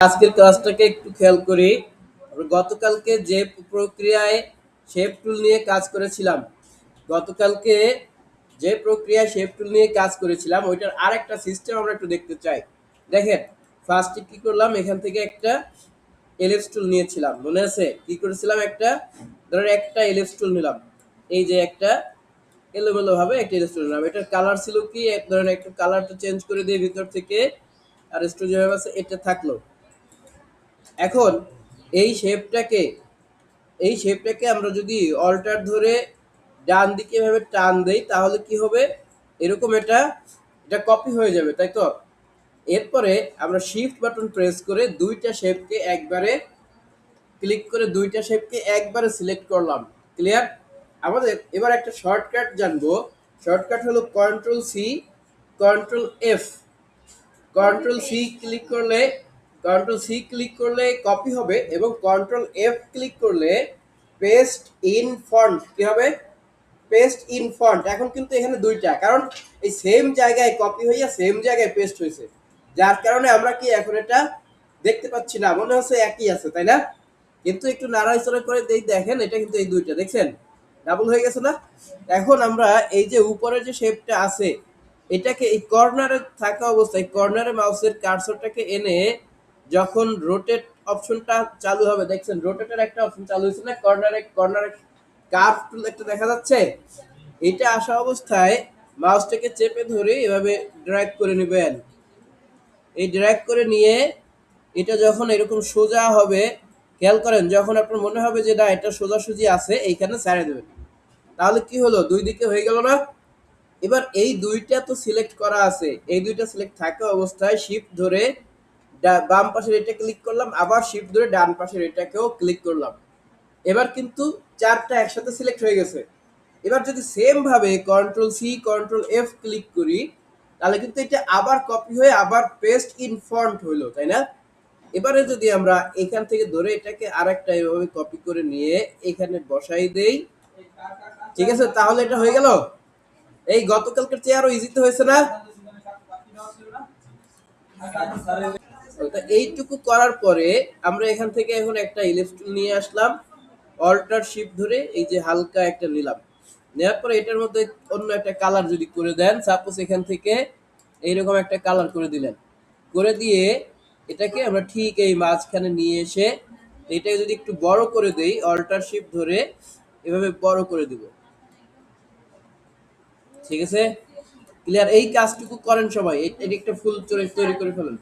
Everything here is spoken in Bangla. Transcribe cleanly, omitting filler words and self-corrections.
আজকের ক্লাসটাকে একটু খেয়াল করি। গতকালকে যে প্রক্রিয়ায় শেপ টুল নিয়ে কাজ করেছিলাম গতকালকে যে প্রক্রিয়ায় শেপ টুল নিয়ে কাজ করেছিলাম ওইটার আরেকটা সিস্টেম আমরা একটু দেখতে চাই। দেখেন, ফার্স্টে কি করলাম, এখান থেকে একটা এলিপস টুল নিয়েছিলাম, মনে আছে কি করেছিলাম? ধরেন একটা এলিপস টুল নিলাম, এই যে একটা এলোমেলো ভাবে একটা এলিপস টুল নিলাম। এটার কালার ছিল কি, ধরেন একটু কালারটা চেঞ্জ করে দিয়ে ভিতর থেকে, আর স্টোর যেভাবে আছে এটা থাকলো। এখন এই শেপটাকে এই শেপটাকে আমরা যদি অল্টার ধরে ডান দিকে এভাবে টান দেই তাহলে কি হবে, এরকম এটা এটা কপি হয়ে যাবে, তাই তো? এরপরে আমরা শিফট বাটন প্রেস করে দুইটা শেপকে একবারে সিলেক্ট করলাম। ক্লিয়ার? আমাদের এবার একটা শর্টকাট জানবো। শর্টকাট হলো কন্ট্রোল সি ক্লিক করলে কপি হবে, এবং কন্ট্রোল এফ ক্লিক করলে পেস্ট ইন ফন্ট কি হবে? Paste in font. এখন কিন্তু এখানে দুইটা, কারণ এই সেম জায়গায় কপি হইয়া সেম জায়গায় পেস্ট হয়েছে, যার কারণে আমরা কি এখন এটা দেখতে পাচ্ছি না, মনে হচ্ছে একই আছে, তাই না? কিন্তু একটু নাড়াচাড়া করে দেখেন, এটা কিন্তু এই দুইটা দেখছেন ডাবল হয়ে গেছে না? এখন আমরা এই যে উপরের যে শেপটা আছে এটাকে এই কর্নারে থাকা অবস্থায় কর্নারে মাউসের কার্সরটাকে এনে যখন রোটেট অপশনটা চালু হবে, দেখছেন রোটেটের একটা অপশন চালু হয়েছে না, কর্নারে কার্ভ টুল একটা দেখা যাচ্ছে। এটা আসা অবস্থায় মাউসটাকে চেপে ধরে এভাবে ড্র্যাগ করে নেবেন। এই ড্র্যাগ করে নিয়ে এটা যখন এরকম সোজা হবে, খেয়াল করেন, যখন আপনার মনে হবে যে না এটা সোজাসুজি আছে এইখানে ছেড়ে দেবেন, তাহলে কি হলো, দুই দিকে হয়ে গেল না? এবার এই দুইটা তো সিলেক্ট করা আছে, এই দুইটা সিলেক্ট থাকা অবস্থায় শিফট ধরে বাম পাশের এটা ক্লিক করলাম, আবার শিফট ধরে ডান পাশের এটাকেও ক্লিক করলাম। এবার কিন্তু চারটা একসাথে সিলেক্ট হয়ে গেছে। এবার যদি সেম ভাবে control C control F click করি তাহলে কিন্তু এটা আবার কপি হয়ে আবার পেস্ট ইন ফন্ট হলো, তাই না? এবারে যদি আমরা এখান থেকে ধরে এটাকে আরেকটা এভাবে কপি করে নিয়ে এখানে বসাই দেই, ঠিক আছে, তাহলে এটা হয়ে গেল। এই গতকালকের চেয়ে আরো ইজিতে হয়েছে না? এইটুকু করার পরে আমরা এখান থেকে এখন একটা ইলিপস টুল নিয়ে আসলাম, অল্টার শিফট ধরে এই যে হালকা একটা নিলাম, নেওয়ার পরে এটার মধ্যে অন্য একটা কালার যদি করে দেন, সাপোজ এখান থেকে এইরকম একটা কালার করে দিলেন, করে দিয়ে এটাকে আমরা ঠিক এই মাঝখানে নিয়ে এসে এটাকে যদি একটু বড় করে দেই, অল্টার শিফট ধরে এভাবে বড় করে দিব, ঠিক আছে? ক্লিয়ার? এই কাজটুকু করেন সবাই, এটা একটা ফুল তৈরি করে ফেলেন।